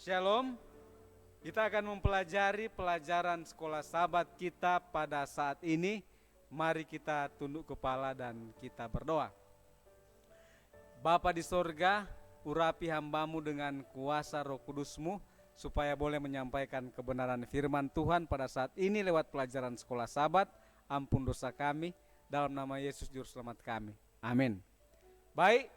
Shalom, kita akan mempelajari pelajaran sekolah sahabat kita pada saat ini. Mari kita tunduk kepala dan kita berdoa. Bapa di sorga, urapi hambamu dengan kuasa Roh Kudus-Mu, supaya boleh menyampaikan kebenaran firman Tuhan pada saat ini lewat pelajaran sekolah sahabat. Ampun dosa kami, dalam nama Yesus Juru Selamat kami. Amin. Baik,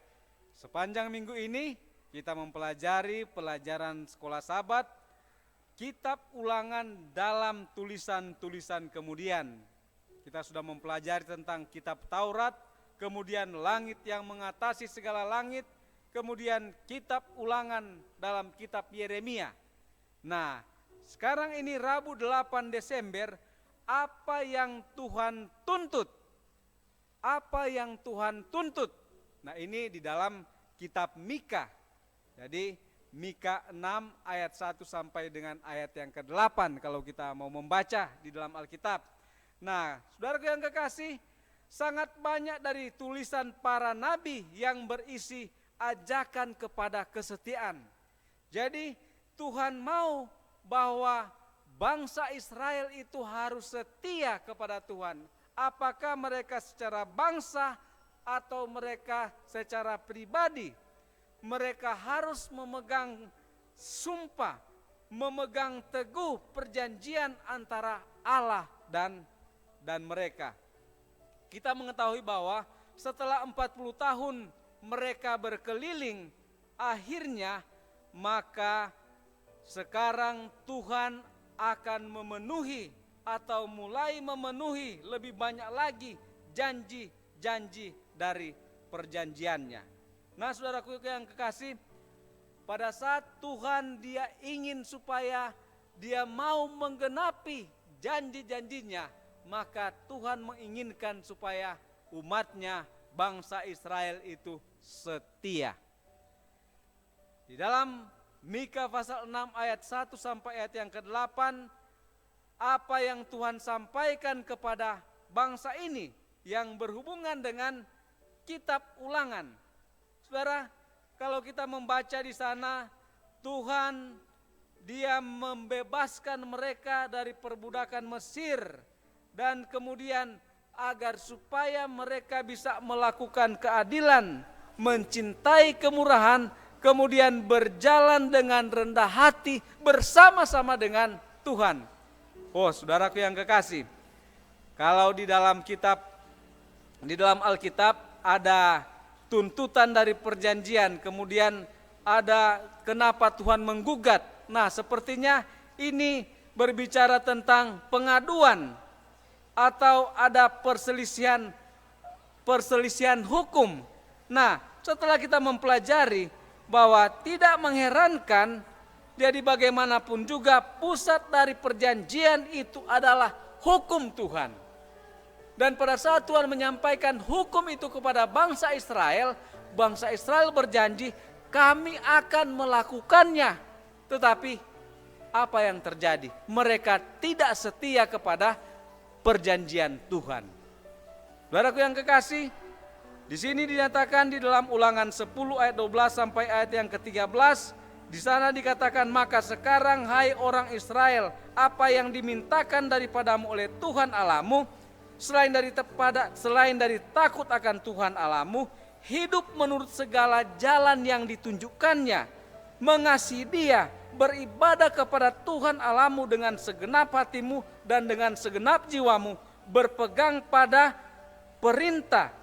sepanjang minggu ini kita mempelajari pelajaran sekolah sahabat, kitab ulangan dalam tulisan-tulisan kemudian. Kita sudah mempelajari tentang kitab Taurat, kemudian langit yang mengatasi segala langit, kemudian kitab ulangan dalam kitab Yeremia. Nah, sekarang ini Rabu 8 Desember, apa yang Tuhan tuntut? Apa yang Tuhan tuntut? Nah, ini di dalam kitab Mika. Jadi Mika 6 ayat 1 sampai dengan ayat yang ke-8 kalau kita mau membaca di dalam Alkitab. Nah, saudara yang kekasih, sangat banyak dari tulisan para nabi yang berisi ajakan kepada kesetiaan. Jadi Tuhan mau bahwa bangsa Israel itu harus setia kepada Tuhan. Apakah mereka secara bangsa atau mereka secara pribadi, mereka harus memegang sumpah, memegang teguh perjanjian antara Allah dan mereka. Kita mengetahui bahwa setelah 40 tahun mereka berkeliling, akhirnya maka sekarang Tuhan akan memenuhi atau mulai memenuhi lebih banyak lagi janji-janji dari perjanjiannya. Nah, saudaraku yang kekasih, pada saat Tuhan dia ingin supaya dia mau menggenapi janji-janjinya, maka Tuhan menginginkan supaya umatnya, bangsa Israel itu setia. Di dalam Mika pasal 6 ayat 1 sampai ayat yang ke-8, apa yang Tuhan sampaikan kepada bangsa ini yang berhubungan dengan kitab ulangan. Saudara, kalau kita membaca di sana, Tuhan dia membebaskan mereka dari perbudakan Mesir, dan kemudian agar supaya mereka bisa melakukan keadilan, mencintai kemurahan, kemudian berjalan dengan rendah hati bersama-sama dengan Tuhan. Oh, saudaraku yang kekasih, kalau di dalam Alkitab ada tuntutan dari perjanjian, kemudian ada kenapa Tuhan menggugat. Nah, sepertinya ini berbicara tentang pengaduan atau ada perselisihan hukum. Nah, setelah kita mempelajari bahwa tidak mengherankan, jadi bagaimanapun juga pusat dari perjanjian itu adalah hukum Tuhan. Dan pada saat Tuhan menyampaikan hukum itu kepada bangsa Israel berjanji, kami akan melakukannya. Tetapi apa yang terjadi? Mereka tidak setia kepada perjanjian Tuhan. Saudaraku yang kekasih, di sini dinyatakan di dalam Ulangan 10 ayat 12 sampai ayat yang ke-13, di sana dikatakan, maka sekarang hai orang Israel, apa yang dimintakan daripadamu oleh Tuhan Allahmu, selain dari takut akan Tuhan Allahmu, hidup menurut segala jalan yang ditunjukkannya, mengasihi Dia, beribadah kepada Tuhan Allahmu dengan segenap hatimu dan dengan segenap jiwamu, berpegang pada perintah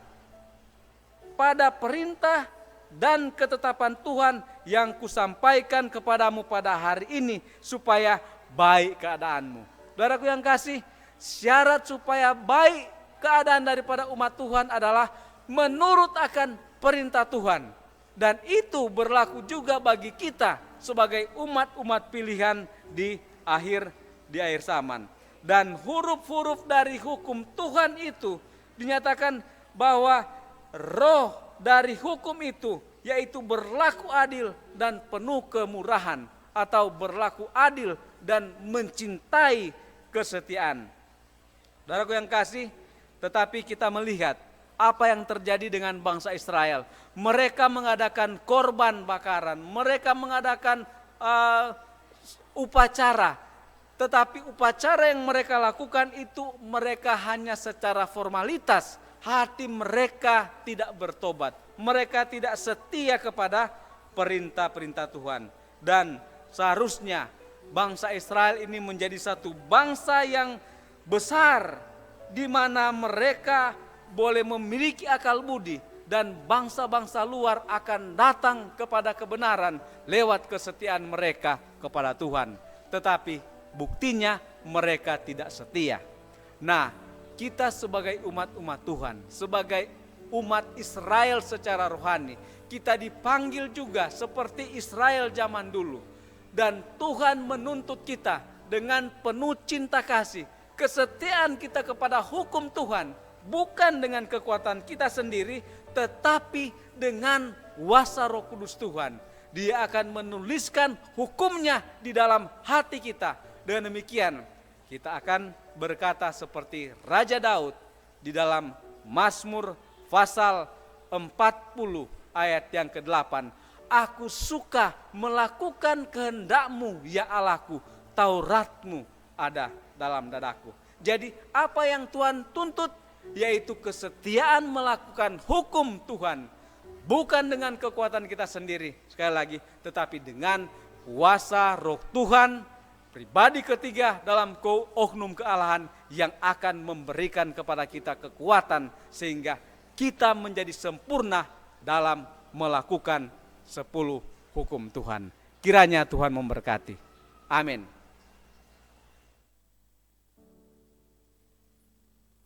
dan ketetapan Tuhan yang kusampaikan kepadamu pada hari ini, supaya baik keadaanmu. Saudaraku yang kasih, syarat supaya baik keadaan daripada umat Tuhan adalah menurut akan perintah Tuhan. Dan itu berlaku juga bagi kita sebagai umat-umat pilihan di akhir zaman. Dan huruf-huruf dari hukum Tuhan itu dinyatakan bahwa roh dari hukum itu yaitu berlaku adil dan penuh kemurahan, atau berlaku adil dan mencintai kesetiaan. Saudaraku yang kasih, tetapi kita melihat apa yang terjadi dengan bangsa Israel. Mereka mengadakan korban bakaran, mereka mengadakan upacara. Tetapi upacara yang mereka lakukan itu mereka hanya secara formalitas. Hati mereka tidak bertobat. Mereka tidak setia kepada perintah-perintah Tuhan. Dan seharusnya bangsa Israel ini menjadi satu bangsa yang besar, di mana mereka boleh memiliki akal budi, dan bangsa-bangsa luar akan datang kepada kebenaran lewat kesetiaan mereka kepada Tuhan. Tetapi buktinya mereka tidak setia. Nah, kita sebagai umat-umat Tuhan, sebagai umat Israel secara rohani, kita dipanggil juga seperti Israel zaman dulu. Dan Tuhan menuntut kita dengan penuh cinta kasih, kesetiaan kita kepada hukum Tuhan, bukan dengan kekuatan kita sendiri, tetapi dengan kuasa Roh Kudus Tuhan. Dia akan menuliskan hukumnya di dalam hati kita. Dengan demikian kita akan berkata seperti Raja Daud di dalam Mazmur pasal 40 ayat yang ke-8. Aku suka melakukan kehendak-Mu ya Allahku, Taurat-Mu ada dalam dadaku. Jadi apa yang Tuhan tuntut yaitu kesetiaan melakukan hukum Tuhan, bukan dengan kekuatan kita sendiri sekali lagi, tetapi dengan kuasa Roh Tuhan, pribadi ketiga dalam oknum kealahan yang akan memberikan kepada kita kekuatan sehingga kita menjadi sempurna dalam melakukan 10 hukum Tuhan. Kiranya Tuhan memberkati. Amin.